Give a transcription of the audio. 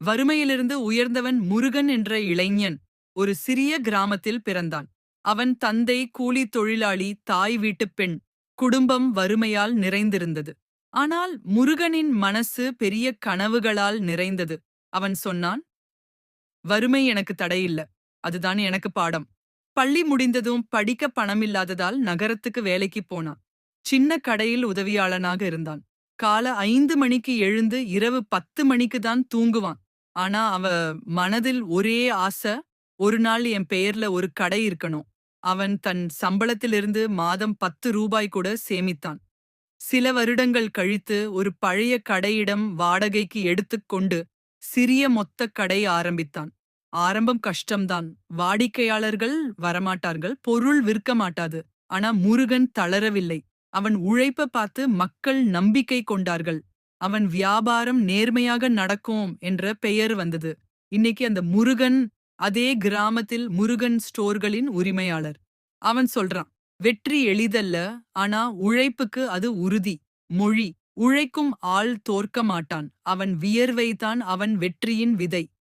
வறுமையிலிருந்து உயர்ந்தவன் முருகன் என்ற இளைஞன் ஒரு சிறிய கிராமத்தில் பிறந்தான். அவன் தந்தை கூலித் தொழிலாளி, தாய் வீட்டுப் பெண். குடும்பம் வறுமையால் நிறைந்திருந்தது. ஆனால் முருகனின் மனசு பெரிய கனவுகளால் நிறைந்தது. அவன் சொன்னான், வறுமை எனக்கு தடையில்ல. அதுதான் எனக்கு பாடம். பள்ளி முடிந்ததும் படிக்க பணமில்லாததால் நகரத்துக்கு வேலைக்குப் போனான். சின்ன கடையில் உதவியாளனாக இருந்தான். காலை 5 மணிக்கு எழுந்து இரவு 10 மணிக்கு தான் தூங்குவான். ஆனா அவ மனதில் ஒரே ஆசை, ஒரு நாள் என் பெயர்ல ஒரு கடை இருக்கணும். அவன் தன் சம்பளத்திலிருந்து மாதம் 10 ரூபாய் கூட சேமித்தான். சில வருடங்கள் கழித்து ஒரு பழைய கடையிடம் வாடகைக்கு எடுத்துக்கொண்டு சிறிய மொத்த கடை ஆரம்பித்தான். ஆரம்பம் கஷ்டம்தான். வாடிக்கையாளர்கள் வரமாட்டார்கள், பொருள் விற்க மாட்டாது. ஆனா முருகன் தளரவில்லை. அவன் உழைப்ப பார்த்து மக்கள் நம்பிக்கை கொண்டார்கள். அவன் வியாபாரம் நேர்மையாக நடக்கும் என்ற பெயர் வந்தது. இன்னைக்கு அந்த முருகன் அதே கிராமத்தில் முருகன் ஸ்டோர்களின் உரிமையாளர். அவன் சொல்றான், வெற்றி எளிதல்ல, ஆனா உழைப்புக்கு அது உறுதி. மொழி, உழைக்கும் ஆள் தோற்க மாட்டான். அவன் வியர்வைதான் அவன் வெற்றியின் விதை.